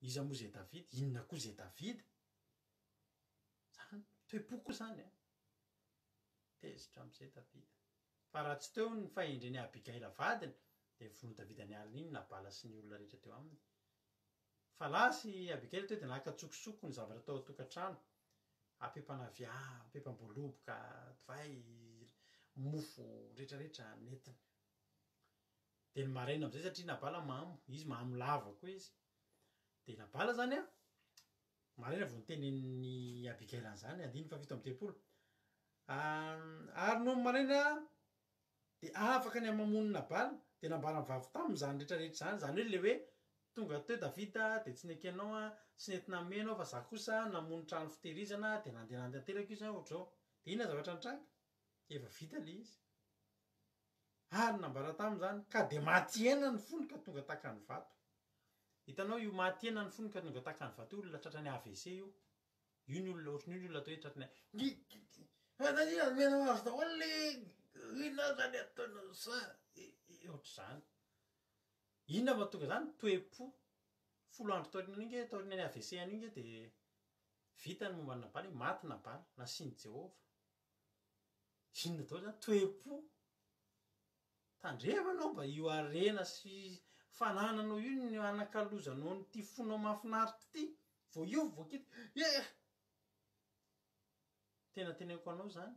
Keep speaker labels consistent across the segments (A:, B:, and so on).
A: iza moa zay Davida, inona koa zay Davida zany toe-po koa zany a tezitra am'izay Davida fa raha tsy teo ny fahendreny Abigaila vadiny de vono Davida nialina iny nabala sy ny olona rehetra teo aminy fa lasy Abigaila teo de nakatsokosoko ny zavatra tao atokantrano ampepana ampepam-boloboka divay mofo rehetrarehetra nentina de ny maraina am'izay satria nabala mamo izy mamo lava koa izy de nabala zany a maraina vao nitenen'ny Abigaila an'izany 1:17 ary no maraina de afaka ny amamono nabala de nambara mivavy tam'izany rehetrarehetra zany hoe le hoe tonga teo Davida de tsy nekenao a tsy nentina menao fa za kosa namono trano fitehirizana de nandeha nantanteraka io zany ohatrao de inona zavatra nitranga efa vita le izy ary nambara tam'izany ka de maty ena ny fony ka tonga takany vato hitanao io maty ena ny fony ka tonga takany vato io olona tratrany AVC io ny olona ohatrany io olona atao hoe tratrany fanania menao azy daholo le inona zany ataonao sa ohatr'izany inona mahatonga zany toe-po 10 andro taorinany AVC an'inge de vita ny momba ny nabala maty nabala nasiany Jehova inona daholo zany toe-po tandrevanao mba io arena sy fanananao io ny anakalozanao ny ty fonao mahafinaritra ty vao io voakity tena teneniko anao zany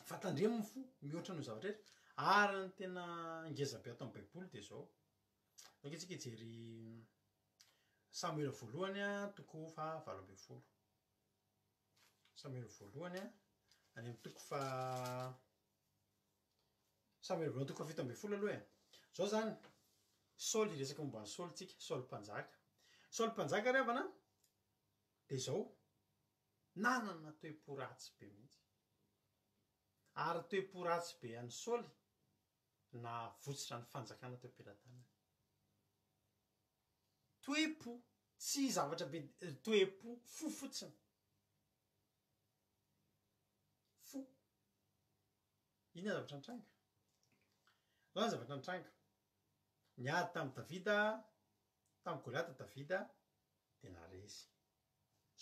A: fa tandremo fo mihoatra no zavatra rehetra ary ny tena ngezabe ato amin'ny baiboly de zao antsika hijery Samuel voalohany a toko fa 20 Samuel voalohany a any amin'ny toko fa Samuel voalohany toko fa 17 aloha e zao zany Saoly resaka momba ny Saoly tsika Saoly mpanjaka revana de zao nanana toe-po ratsy be mihitsy ary toe-po ratsy be an'ny Saoly na votsitra ny fanjakana teo am-pelatanana toe-po tsy zavatra be toe-po fo fotsiny fo inona zavatra nitranga zany zavatra nitranga niady tamin'ny Davida tamin'ny Goliata Davida de narezy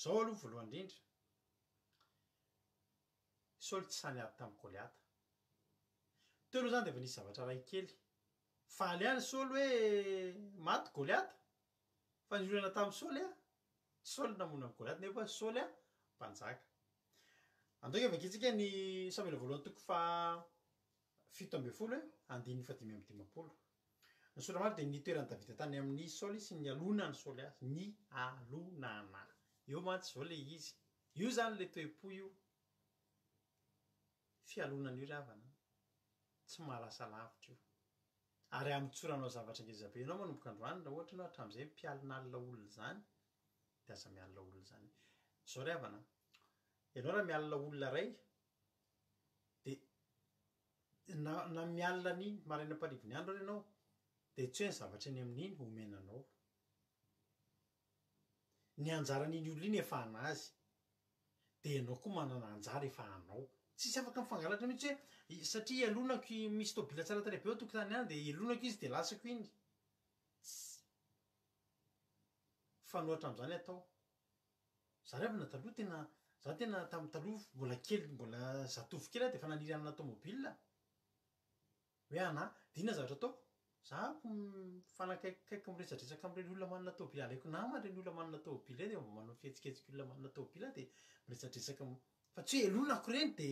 A: zao aloha voalohany indrindra Saoly tsy saniady tamin'ny Goliata teo aloha zany de efa nisy zavatra ray kely faly ihany Saoly hoe maty Goliata fa ny olana tamin'ny Saoly a Saoly namono amin'ny Goliata nefa Saoly a mpanjaka andao vakitsika ny Samuel voalohany toko fa 17 andiny 5:15 ny soramary de nitoeran'ny Davida tany amin'ny Saoly sy ny alonany Saoly azy ny alonana eo mantsy zao le izy io zany le toe-po io fialonana io ravana tsy mahalasa lavitra io ary amitsoranao zavatra ngezabe anao manomboka androany raha ohatra anao hatram'izay mpialin'alina olona zany de aza mialina olona zany zao ravana ianao raha mialina olona ray de na mialina an'iny maraina amparivony andro ary ianao de tsy hoe ny zavatra eny amin'iny omenanao ny anjaran'iny olona iny efa anazy de ianao koa manana anjara efa anao tsisy afaka mifangalatra mihitsy hoe satria alonako misy tobila tsara tarehy be ao tokotany any de elonako izy de lasako iny fanoatra am'izany atao za revana taloha tena za tena tamin'ny taloha mbola kely mbola zatovo kely de efa naniry amina tômôbila hoe ana de inona zavatra ataoko za fanakaikikaiky miresadresaka am'ireny olona manana tômôbila alaiko namana reny olona manana tômôbila reny de mba manao fihetsiketsiky olona manana tômôbila de miresadresaka fa tsy hoe elonako reny de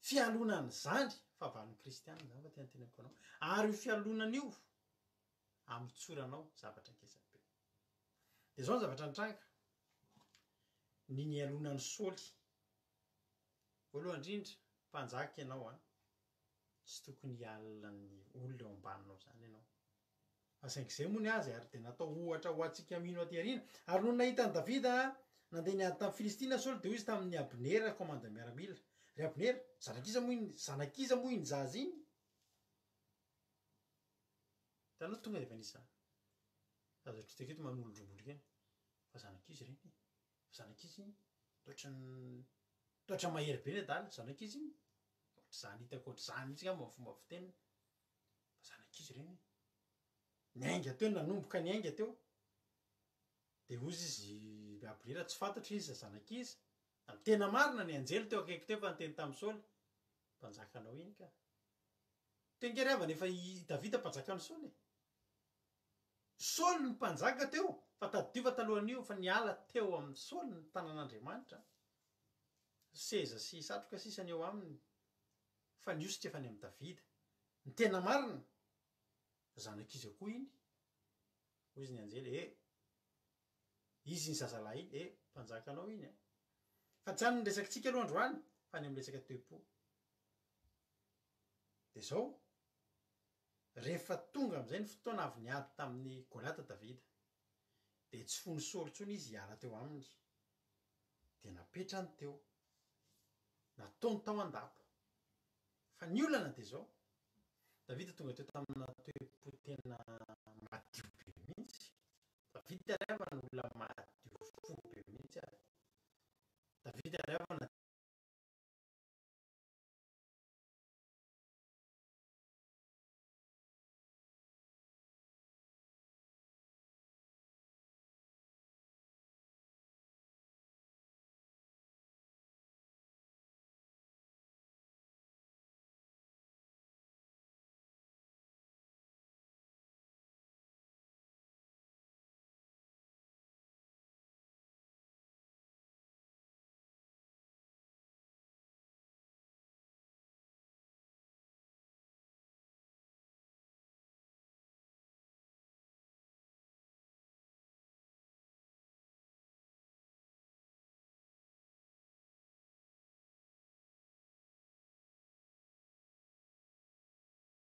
A: fialonany zany fa valon'ny kristianina zany fa tena teneniko anao ary io fialonana io amitsoranao zavatra ngezabe de zao ny zavatra nitranga ny nialonan'ny Saoly voalohany indrindra mpanjaka ianao a tsy tokony hialina ny olona eo ambaninao zany ianao fa saingizay moa ny azy ary de natao ohatra ho antsika mino aty aoriana ary no nahita ny Davida nandeha niady tamin'ny Filistina Saoly de hoy izy tamin'ny Abner komanda miaramila ry Abner zanakiza moa iny zaza iny tanao tonga de efa nisy zany azo ohatr'iteketo manolodroboloka eny fa zanakizy reny fa zanakizy iny toatra mahery be ny adala zanakizy iny ohatr'izany hitako ohatr'izany mihitsy ngamba fomba fiteniny fa zanakizy reny Niainga teo nanomboka niainga teo de ozy izy abolira tsy fantatra izy zanak'izy tena marina ny anjely teo akaiky teo fa nyteny tamin'ny Saoly mpanjakanao iny ka tengeriavana efa i Davida mpanjaka ny Saoly Saoly ny mpanjaka teo fa taddiova talohan'io fa niala teo amin'ny Saoly ny tanan'Andriamanitra seza sy satroka sisa ny eo aminy fa niositra efa ny amin'ny Davida ny tena marina zanak'izy akoho iny hozy ny anjely izy ny zazalahy iny mpanjakanao iny fa tsy any ny resakitsika aloha androany fa ny amin'ny resaka toe-po de zao rehefa tonga am'izay ny fotoana avy niady tamin'ny Goliata Davida de tsy fony Saoly intsony izy hiala teo aminy de napetrany teo nataony tao an-dapa fa ny olana de zao Davida tonga teo tamina toe-po tena